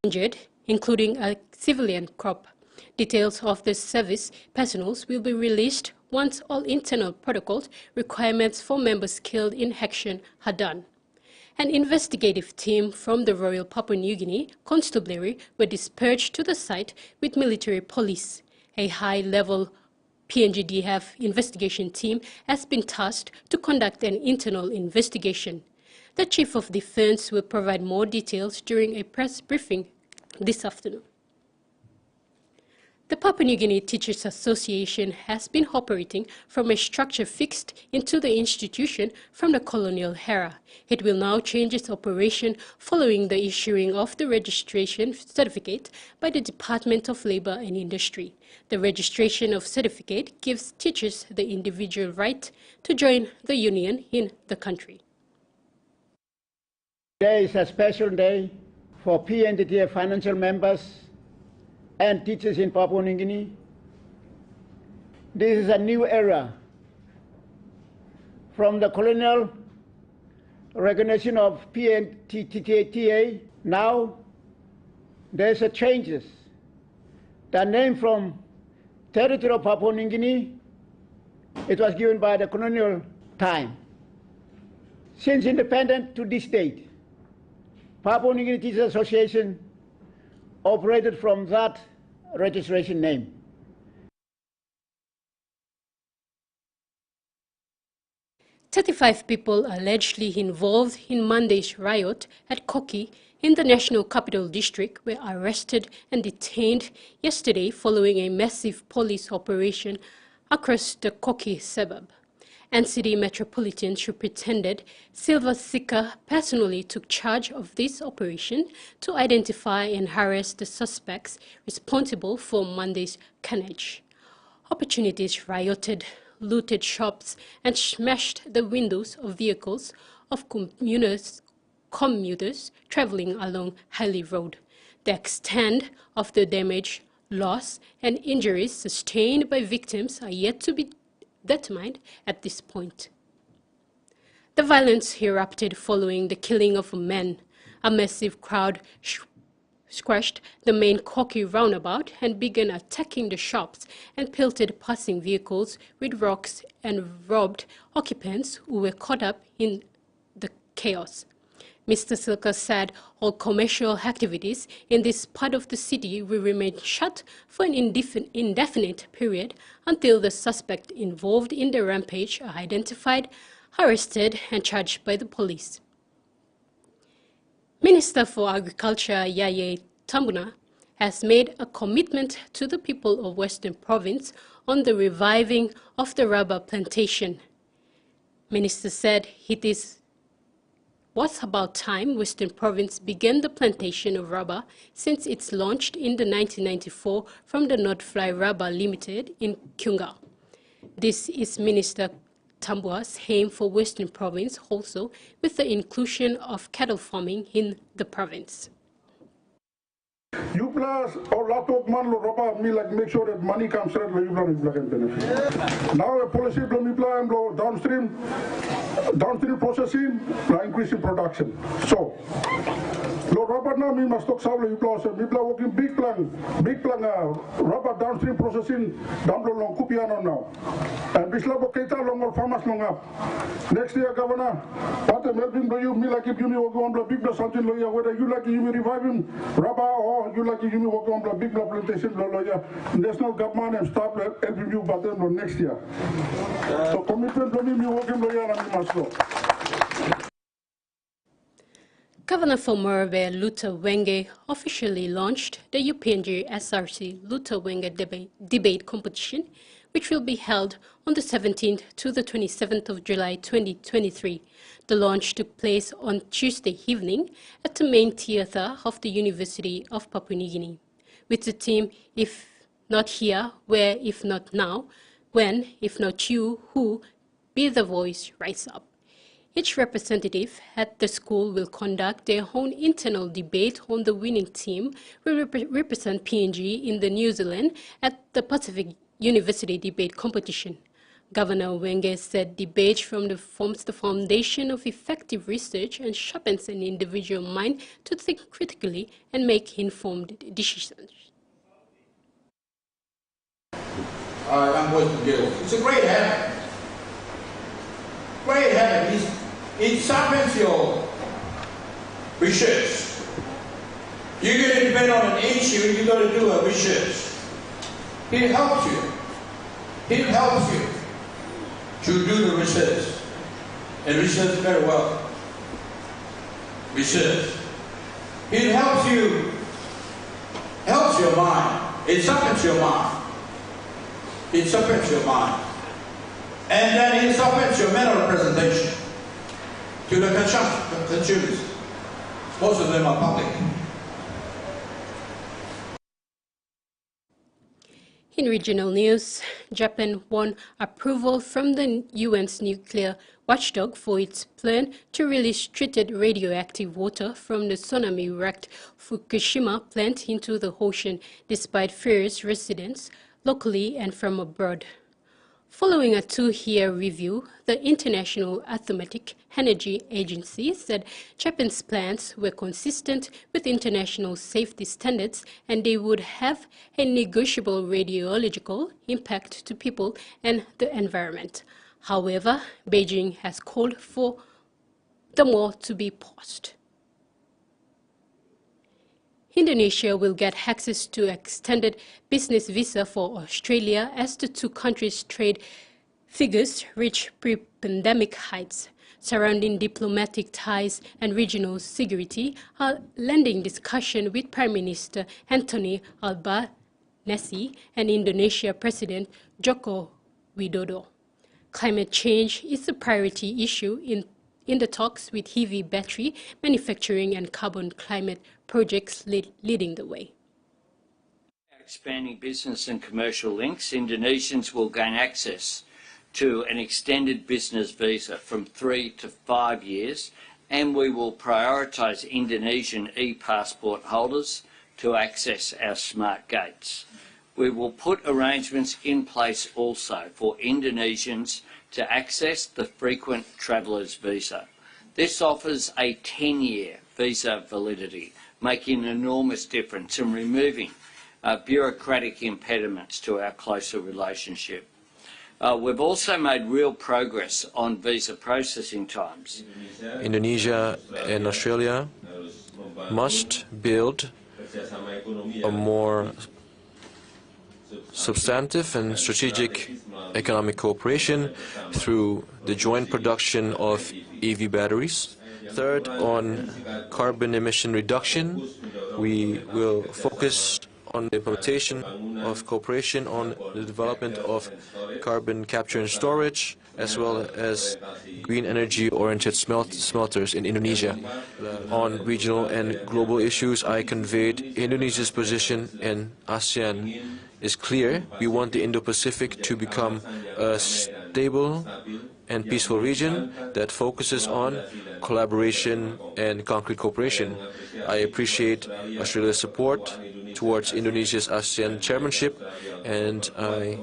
injured, including a civilian corps. Details of the service personnel will be released once all internal protocol requirements for members killed in action are done. An investigative team from the Royal Papua New Guinea Constabulary were dispatched to the site with military police. A high-level PNGDF investigation team has been tasked to conduct an internal investigation. The Chief of Defense will provide more details during a press briefing this afternoon. The Papua New Guinea Teachers Association has been operating from a structure fixed into the institution from the colonial era. It will now change its operation following the issuing of the registration certificate by the Department of Labor and Industry. The registration of certificate gives teachers the individual right to join the union in the country. Today is a special day for PNGDF financial members and teachers in Papua New Guinea. This is a new era from the colonial recognition of PNGTA. Now there's a changes. The name from territory of Papua New Guinea, it was given by the colonial time. Since independence to this date, Papua New Guinea Teachers Association operated from that registration name. "35 people allegedly involved in Monday's riot at Koki in the National Capital District were arrested and detained yesterday following a massive police operation across the Koki suburb. NCD Metropolitan Superintendent Silva Sika personally took charge of this operation to identify and arrest the suspects responsible for Monday's carnage. Opportunities rioted, looted shops, and smashed the windows of vehicles of commuters traveling along Hailey Road. The extent of the damage, loss, and injuries sustained by victims are yet to be determined at this point. The violence erupted following the killing of a man. A massive crowd squashed the main Koki roundabout and began attacking the shops and pelted passing vehicles with rocks and robbed occupants who were caught up in the chaos. Mr. Silka said all commercial activities in this part of the city will remain shut for an indefinite period until the suspect involved in the rampage are identified, arrested, and charged by the police. Minister for Agriculture Yaye Tambuna has made a commitment to the people of Western Province on the reviving of the rubber plantation. Minister said it was about time Western Province began the plantation of rubber since it's launched in the 1994 from the Nordfly Rubber Limited in Kyunga. This is Minister Tambua's aim for Western Province also with the inclusion of cattle farming in the province. You plus or lot of man lo roba me like make sure that money comes straight lo you can benefit. Now a policy lo me plan lo downstream processing lo increasing production. So lo rubber now me must talk savlo you plus me plan working big plan rubber downstream processing down lo long kupiano now. And bisla boketa lo more farmers long up. Next year governor what the melvin lo you me like if you me work on big something lo ya whether you like you me revive him rubber or you like you work on the big plantation lawyer national government and stop helping you but then next year. So commitment don't mean you working lawyer and must go. Governor for Morobe Luther Wenge officially launched the UPNG SRC Luther Wenge debate competition, which will be held on the 17th to the 27th of July 2023. The launch took place on Tuesday evening at the main theatre of the University of Papua New Guinea, with the theme, if not here, where, if not now, when, if not you, who, be the voice, rise up. Each representative at the school will conduct their own internal debate on the winning team will represent PNG in the New Zealand at the Pacific University Debate Competition. Governor Wenge said debate forms the foundation of effective research and sharpens an individual mind to think critically and make informed decisions. Young boys and girls, it's a great habit. Great habit. It sharpens your research. You're going to depend on an issue, you've got to do a research. It helps you. It helps you to do the research. And research very well. Research. It helps you, helps your mind. It sharpens your mind. It sharpens your mind. And then it sharpens your mental presentation to the consumers. Most of them are public. In regional news, Japan won approval from the UN's nuclear watchdog for its plan to release treated radioactive water from the tsunami-wrecked Fukushima plant into the ocean, despite fears residents locally and from abroad. Following a 2-year review, the International Atomic Energy Agency said Japan's plans were consistent with international safety standards and they would have a negotiable radiological impact to people and the environment. However, Beijing has called for the war to be paused. Indonesia will get access to extended business visa for Australia as the two countries' trade figures reach pre-pandemic heights. Surrounding diplomatic ties and regional security are lending discussion with Prime Minister Anthony Albanese and Indonesia President Joko Widodo. Climate change is a priority issue in the talks, with heavy battery manufacturing and carbon climate projects leading the way. Expanding business and commercial links, Indonesians will gain access to an extended business visa from 3 to 5 years, and we will prioritise Indonesian e-passport holders to access our smart gates. We will put arrangements in place also for Indonesians to access the frequent travellers visa. This offers a 10-year visa validity, making an enormous difference in removing bureaucratic impediments to our closer relationship. We've also made real progress on visa processing times. Indonesia and Australia must build a more substantive and strategic economic cooperation through the joint production of EV batteries. Third, on carbon emission reduction, we will focus on the implementation of cooperation on the development of carbon capture and storage, as well as green energy-oriented smelters in Indonesia. On regional and global issues, I conveyed Indonesia's position, and ASEAN is clear. We want the Indo-Pacific to become a stable and peaceful region that focuses on collaboration and concrete cooperation. I appreciate Australia's support towards Indonesia's ASEAN chairmanship, and I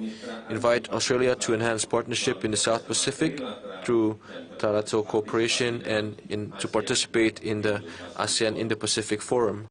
invite Australia to enhance partnership in the South Pacific through trilateral cooperation and to participate in the ASEAN Indo-Pacific Forum.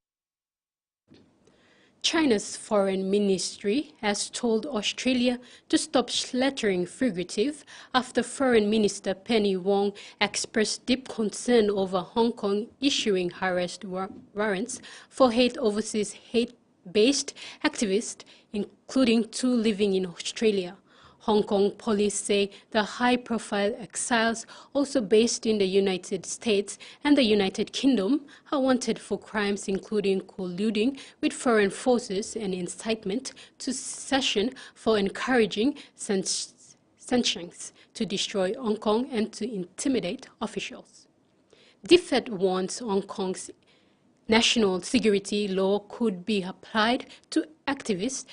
China's foreign ministry has told Australia to stop slaughtering fugitives after Foreign Minister Penny Wong expressed deep concern over Hong Kong issuing arrest warrants for overseas hate-based activists, including 2 living in Australia. Hong Kong police say the high-profile exiles, also based in the United States and the United Kingdom, are wanted for crimes including colluding with foreign forces and incitement to secession for encouraging sanctions to destroy Hong Kong and to intimidate officials. DFAT warns Hong Kong's national security law could be applied to activities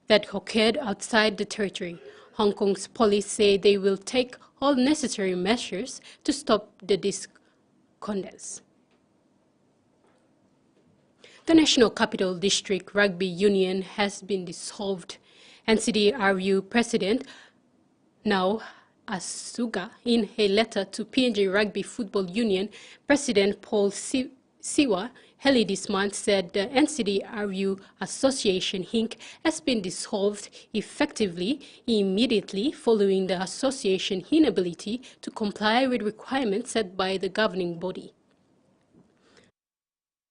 that occurred outside the territory. Hong Kong's police say they will take all necessary measures to stop the discontent. The National Capital District Rugby Union has been dissolved. NCDRU President Now, Asuga, in a letter to PNG Rugby Football Union, President Paul Siwa early this month said the NCDRU Association Inc. has been dissolved effectively immediately following the association's inability to comply with requirements set by the governing body.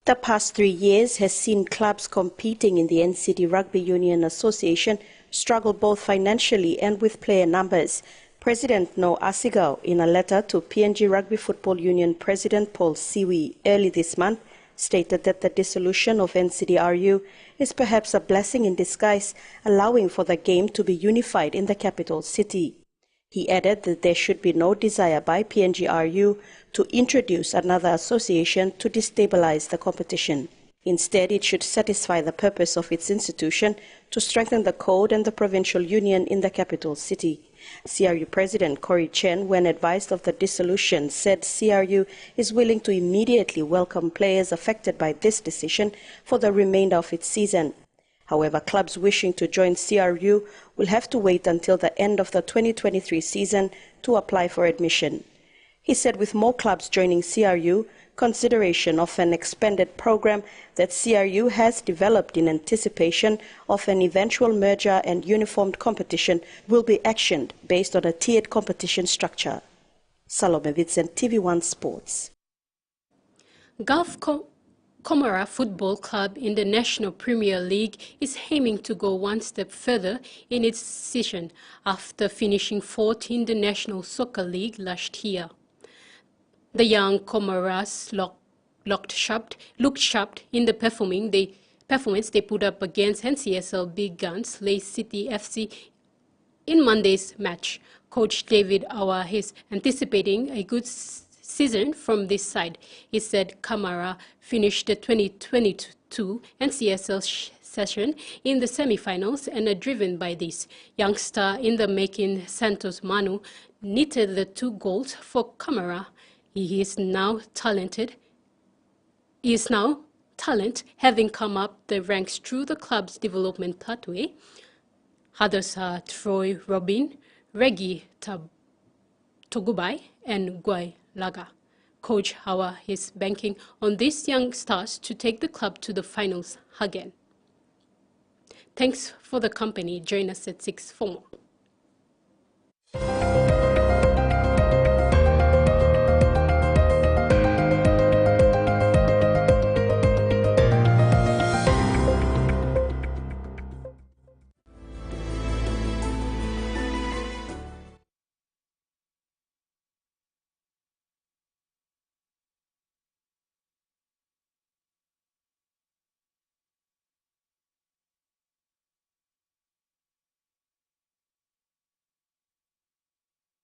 The past 3 years has seen clubs competing in the NCD Rugby Union Association struggle both financially and with player numbers. President No Asigao, in a letter to PNG Rugby Football Union President Paul Siwi early this month, stated that the dissolution of NCDRU is perhaps a blessing in disguise, allowing for the game to be unified in the capital city. He added that there should be no desire by PNGRU to introduce another association to destabilize the competition. Instead, it should satisfy the purpose of its institution to strengthen the code and the provincial union in the capital city. CRU President Corey Chen, when advised of the dissolution, said CRU is willing to immediately welcome players affected by this decision for the remainder of its season. However, clubs wishing to join CRU will have to wait until the end of the 2023 season to apply for admission. He said with more clubs joining CRU, consideration of an expanded program that CRU has developed in anticipation of an eventual merger and uniformed competition will be actioned based on a tiered competition structure. Salome Vincent, TVWAN Sports. Gulf Comora Football Club in the National Premier League is aiming to go one step further in its season after finishing fourth in the National Soccer League last year. The young Comoras looked sharp in the performance they put up against NCSL big guns Leigh City FC in Monday's match. Coach David Awa is anticipating a good season from this side. He said Camara finished the 2022 NCSL session in the semi-finals and are driven by this. Youngster in the making Santos Manu knitted the 2 goals for Camara. He is now talent, having come up the ranks through the club's development pathway. Others are Troy Robin, Reggie Togubai, and Guai Laga. Coach Hawa is banking on these young stars to take the club to the finals again. Thanks for the company. Join us at 6 for more.